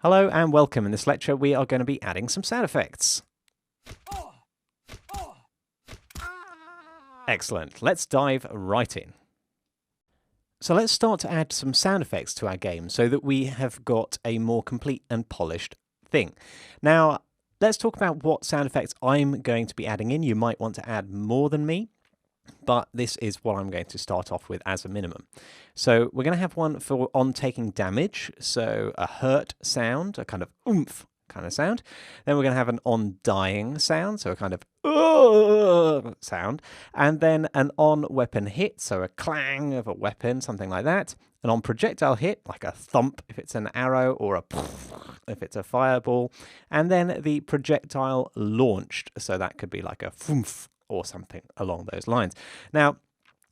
Hello and welcome. In this lecture, we are going to be adding some sound effects. Excellent. Let's dive right in. So let's start to add some sound effects to our game so that we have got a more complete and polished thing. Now, let's talk about what sound effects I'm going to be adding in. You might want to add more than me, but this is what I'm going to start off with as a minimum. So we're going to have one for on taking damage, so a hurt sound, a kind of oomph kind of sound. Then we're going to have an on dying sound, so a kind of sound, and then an on weapon hit, so a clang of a weapon, something like that. An on projectile hit, like a thump if it's an arrow, or a if it's a fireball, and then the projectile launched, so that could be like a thump or something along those lines. Now,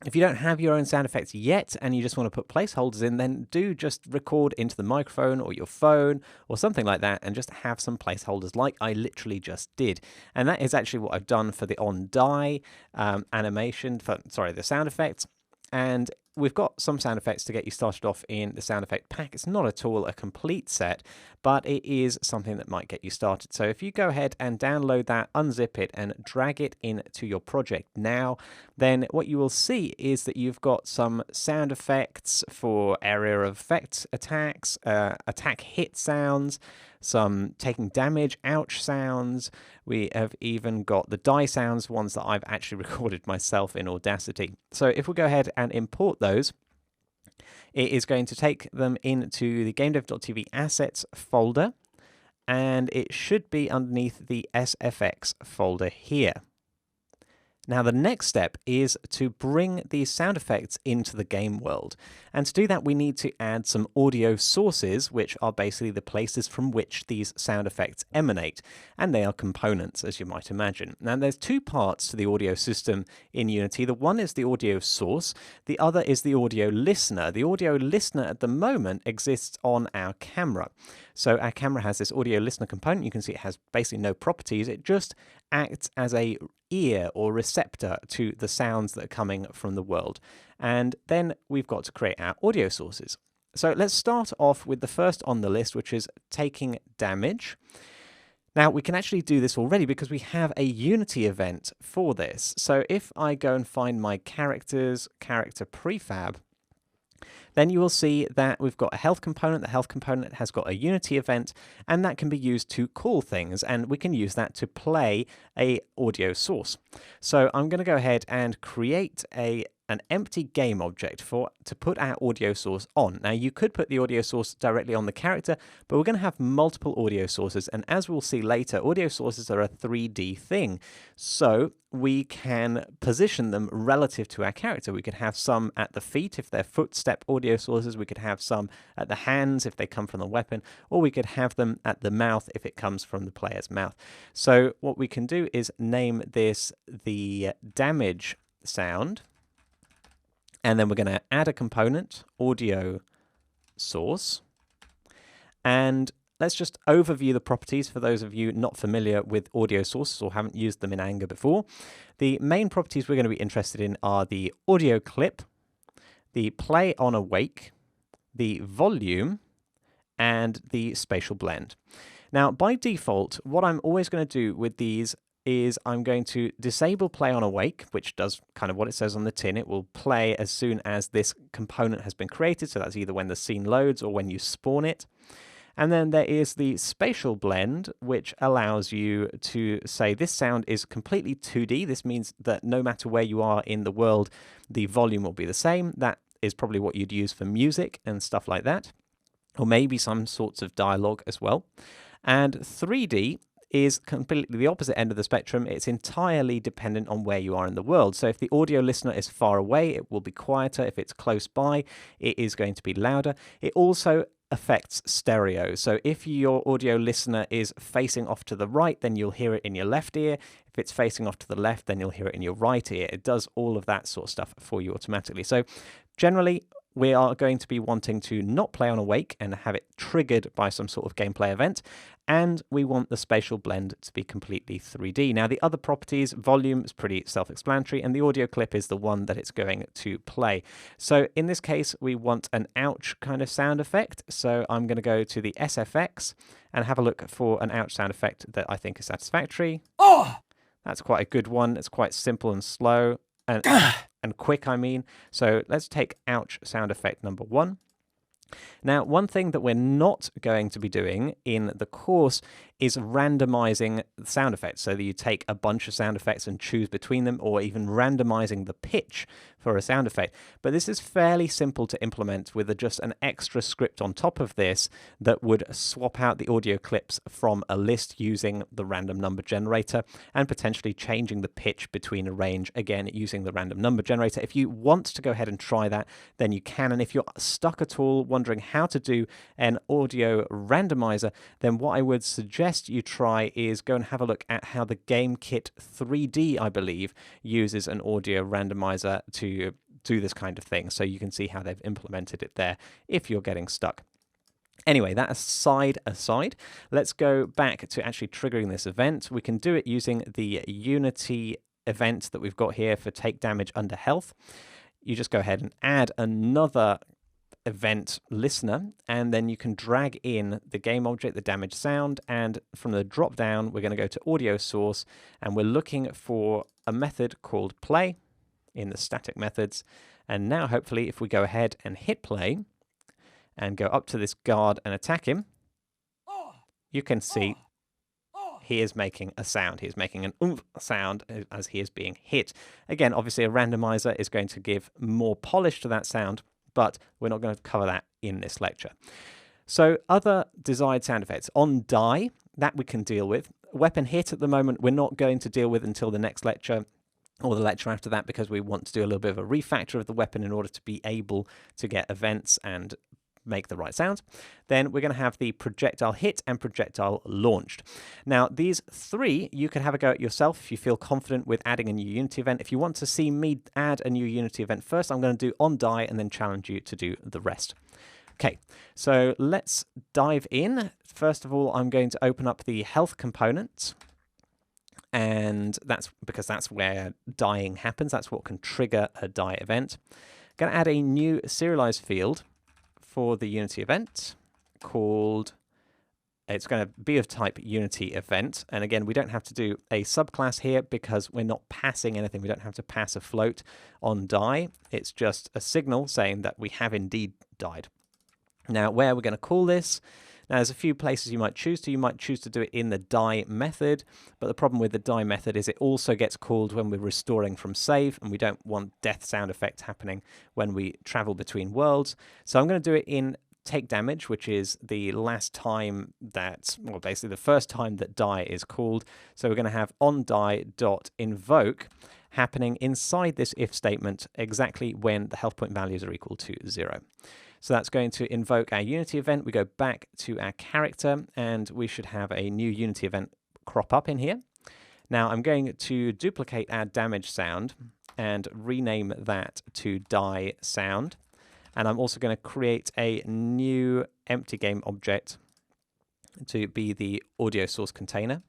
if you don't have your own sound effects yet and you just want to put placeholders in, then do just record into the microphone or your phone or something like that and just have some placeholders like I literally just did. And that is actually what I've done for the on die animation, the sound effects. And we've got some sound effects to get you started off in the sound effect pack. It's not at all a complete set, but it is something that might get you started. So if you go ahead and download that, unzip it, and drag it into your project now, then what you will see is that you've got some sound effects for area of effect attacks, attack hit sounds, some taking damage, ouch sounds. We have even got the die sounds, ones that I've actually recorded myself in Audacity. So if we go ahead and import those, it is going to take them into the GameDev.tv assets folder, and it should be underneath the SFX folder here. Now, the next step is to bring these sound effects into the game world. And to do that, we need to add some audio sources, which are basically the places from which these sound effects emanate. And they are components, as you might imagine. Now, there's two parts to the audio system in Unity. The one is the audio source. The other is the audio listener. The audio listener at the moment exists on our camera. So our camera has this audio listener component. You can see it has basically no properties. It just acts as a ear or receptor to the sounds that are coming from the world. And then we've got to create our audio sources. So let's start off with the first on the list, which is taking damage. Now, we can actually do this already because we have a Unity event for this. So if I go and find my character prefab, then you will see that we've got a health component. The health component has got a Unity event, and that can be used to call things, and we can use that to play a audio source. So I'm going to go ahead and create an empty game object to put our audio source on. Now, you could put the audio source directly on the character, but we're going to have multiple audio sources, and as we'll see later, audio sources are a 3D thing. So we can position them relative to our character. We could have some at the feet if they're footstep audio sources. We could have some at the hands if they come from the weapon, or we could have them at the mouth if it comes from the player's mouth. So what we can do is name this the damage sound. And then we're going to add a component, audio source. And let's just overview the properties for those of you not familiar with audio sources or haven't used them in anger before. The main properties we're going to be interested in are the audio clip, the play on awake, the volume, and the spatial blend. Now, by default, what I'm always going to do with these is I'm going to disable play on awake, which does kind of what it says on the tin. It will play as soon as this component has been created, so that's either when the scene loads or when you spawn it. And then there is the spatial blend, which allows you to say this sound is completely 2D. This means that no matter where you are in the world, the volume will be the same. That is probably what you'd use for music and stuff like that, or maybe some sorts of dialogue as well. And 3D is completely the opposite end of the spectrum. It's entirely dependent on where you are in the world. So if the audio listener is far away, it will be quieter. If it's close by, it is going to be louder. It also affects stereo. So if your audio listener is facing off to the right, then you'll hear it in your left ear. If it's facing off to the left, then you'll hear it in your right ear. It does all of that sort of stuff for you automatically. So generally, we are going to be wanting to not play on awake and have it triggered by some sort of gameplay event. And we want the spatial blend to be completely 3D. Now, the other properties, volume is pretty self-explanatory, and the audio clip is the one that it's going to play. So in this case, we want an ouch kind of sound effect. So I'm going to go to the SFX and have a look for an ouch sound effect that I think is satisfactory. Oh! That's quite a good one. It's quite simple and slow and quick, I mean. So let's take ouch sound effect number 1. Now, one thing that we're not going to be doing in the course is randomizing the sound effects, so that you take a bunch of sound effects and choose between them, or even randomizing the pitch for a sound effect. But this is fairly simple to implement with just an extra script on top of this that would swap out the audio clips from a list using the random number generator and potentially changing the pitch between a range, again, using the random number generator. If you want to go ahead and try that, then you can. And if you're stuck at all wondering how to do an audio randomizer, then what I would suggest you try is go and have a look at how the GameKit 3D, I believe, uses an audio randomizer to do this kind of thing. So you can see how they've implemented it there if you're getting stuck. Anyway, that aside, let's go back to actually triggering this event. We can do it using the Unity event that we've got here for take damage under health. You just go ahead and add another event listener, and then you can drag in the game object, the damage sound, and from the drop down we're going to go to audio source, and we're looking for a method called play in the static methods. And now hopefully if we go ahead and hit play and go up to this guard and attack him, you can see he is making a sound. He is making an oomph sound as he is being hit. Again, obviously a randomizer is going to give more polish to that sound, but we're not going to cover that in this lecture. So other desired sound effects. On die, that we can deal with. Weapon hit at the moment, we're not going to deal with until the next lecture or the lecture after that, because we want to do a little bit of a refactor of the weapon in order to be able to get events and make the right sounds. Then we're going to have the projectile hit and projectile launched. Now, these three, you can have a go at yourself if you feel confident with adding a new Unity event. If you want to see me add a new Unity event first, I'm going to do on die and then challenge you to do the rest. Okay, so let's dive in. First of all, I'm going to open up the health component, and that's because that's where dying happens. That's what can trigger a die event. I'm going to add a new serialized field for the Unity event called, it's going to be of type Unity event. And again, we don't have to do a subclass here because we're not passing anything. We don't have to pass a float on die. It's just a signal saying that we have indeed died. Now, where we're going to call this, now there's a few places you might choose to. You might choose to do it in the die method, but the problem with the die method is it also gets called when we're restoring from save, and we don't want death sound effects happening when we travel between worlds. So I'm going to do it in take damage, which is the last time that, well, basically the first time that die is called. So we're going to have on die.invoke happening inside this if statement exactly when the health point values are equal to 0. So that's going to invoke our Unity event. We go back to our character, and we should have a new Unity event crop up in here. Now I'm going to duplicate our damage sound and rename that to die sound. And I'm also going to create a new empty game object to be the audio source container.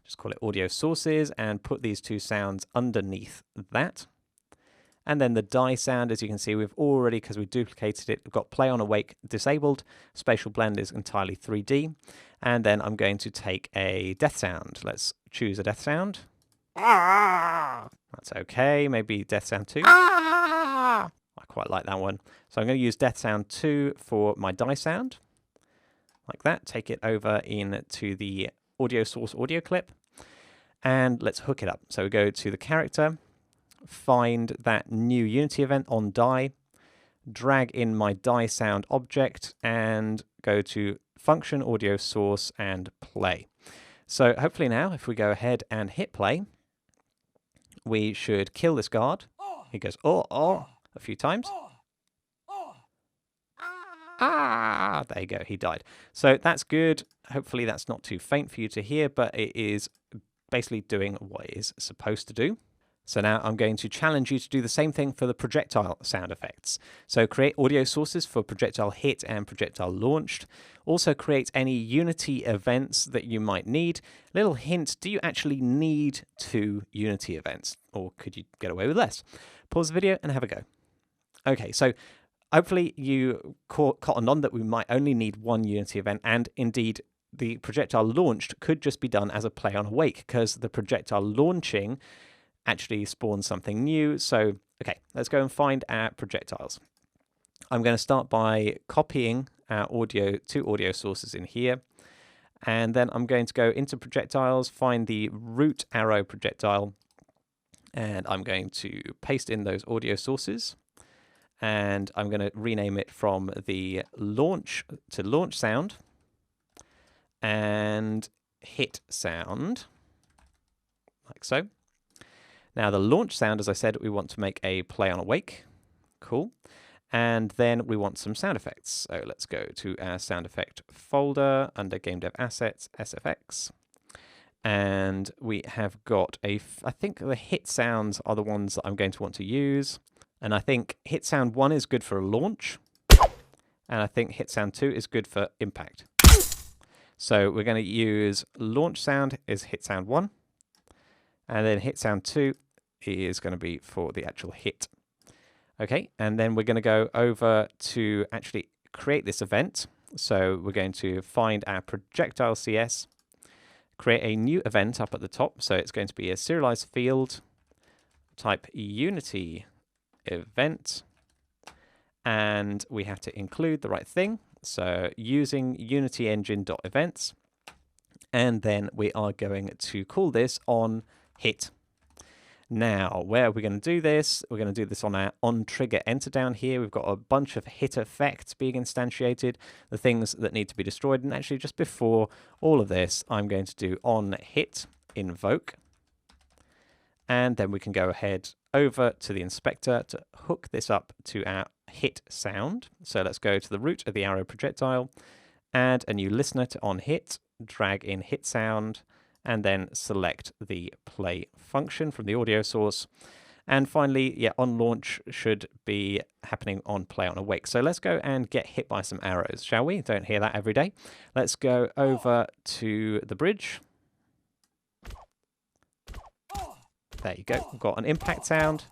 Just call it audio sources and put these two sounds underneath that. And then the die sound, as you can see, we've already, because we duplicated it, we've got play on awake disabled. Spatial blend is entirely 3D. And then I'm going to take a death sound. Let's choose a death sound. That's okay. Maybe death sound 2. I quite like that one. So I'm going to use death sound 2 for my die sound. Like that. Take it over into the audio source audio clip. And let's hook it up. So we go to the character, find that new Unity event on die, drag in my die sound object, and go to function audio source and play. So hopefully now, if we go ahead and hit play, we should kill this guard. He goes, oh, a few times. There you go, he died. So that's good. Hopefully that's not too faint for you to hear, but it is basically doing what it is supposed to do. So now I'm going to challenge you to do the same thing for the projectile sound effects. So create audio sources for projectile hit and projectile launched. Also create any Unity events that you might need. Little hint, do you actually need 2 Unity events? Or could you get away with less? Pause the video and have a go. Okay, so hopefully you cottoned on that we might only need 1 Unity event, and indeed the projectile launched could just be done as a play on awake, because the projectile launching actually spawns something new. So, okay, let's go and find our projectiles. I'm going to start by copying our 2 audio sources in here. And then I'm going to go into projectiles, find the root arrow projectile, and I'm going to paste in those audio sources. And I'm going to rename it from the launch to launch sound and hit sound, like so. Now the launch sound, as I said, we want to make a play on awake. Cool. And then we want some sound effects. So let's go to our sound effect folder under Game Dev Assets, SFX. And we have got I think the hit sounds are the ones that I'm going to want to use. And I think hit sound 1 is good for a launch. And I think hit sound 2 is good for impact. So we're going to use launch sound is hit sound 1. And then hit sound 2 is going to be for the actual hit. Okay, and then we're going to go over to actually create this event. So we're going to find our projectile CS, create a new event up at the top. So it's going to be a serialized field, type Unity event, and we have to include the right thing. So using Unity engine.events, and then we are going to call this on hit. Now, where are we going to do this? We're going to do this on our onTrigger enter down here. We've got a bunch of hit effects being instantiated, the things that need to be destroyed. And actually, just before all of this, I'm going to do on hit invoke. And then we can go ahead over to the inspector to hook this up to our hit sound. So let's go to the root of the arrow projectile, add a new listener to on hit, drag in hit sound, and then select the play function from the audio source. And finally, yeah, on launch should be happening on play on awake. So let's go and get hit by some arrows, shall we? Don't hear that every day. Let's go over to the bridge. There you go. We've got an impact sound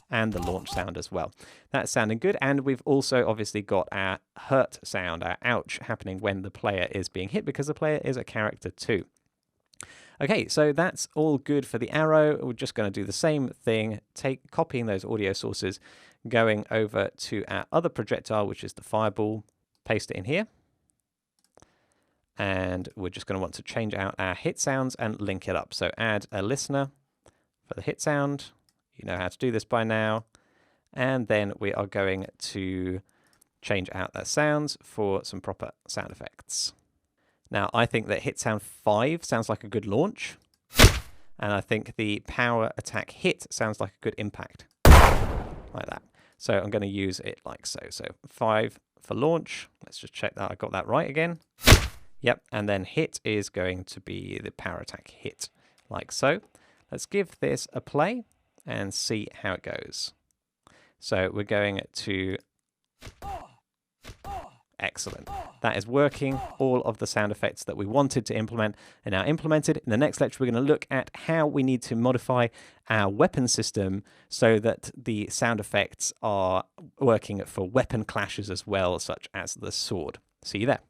and the launch sound as well. That's sounding good. And we've also obviously got our hurt sound, our ouch, happening when the player is being hit, because the player is a character too. Okay, so that's all good for the arrow. We're just going to do the same thing, copying those audio sources, going over to our other projectile, which is the fireball, paste it in here. And we're just going to want to change out our hit sounds and link it up. So add a listener for the hit sound. You know how to do this by now. And then we are going to change out their sounds for some proper sound effects. Now, I think that hit sound 5 sounds like a good launch. And I think the power attack hit sounds like a good impact. Like that. So I'm going to use it like so. So 5 for launch. Let's just check that I got that right again. Yep. And then hit is going to be the power attack hit, like so. Let's give this a play and see how it goes. So we're going to... Excellent. That is working. All of the sound effects that we wanted to implement are now implemented. In the next lecture, we're going to look at how we need to modify our weapon system so that the sound effects are working for weapon clashes as well, such as the sword. See you there.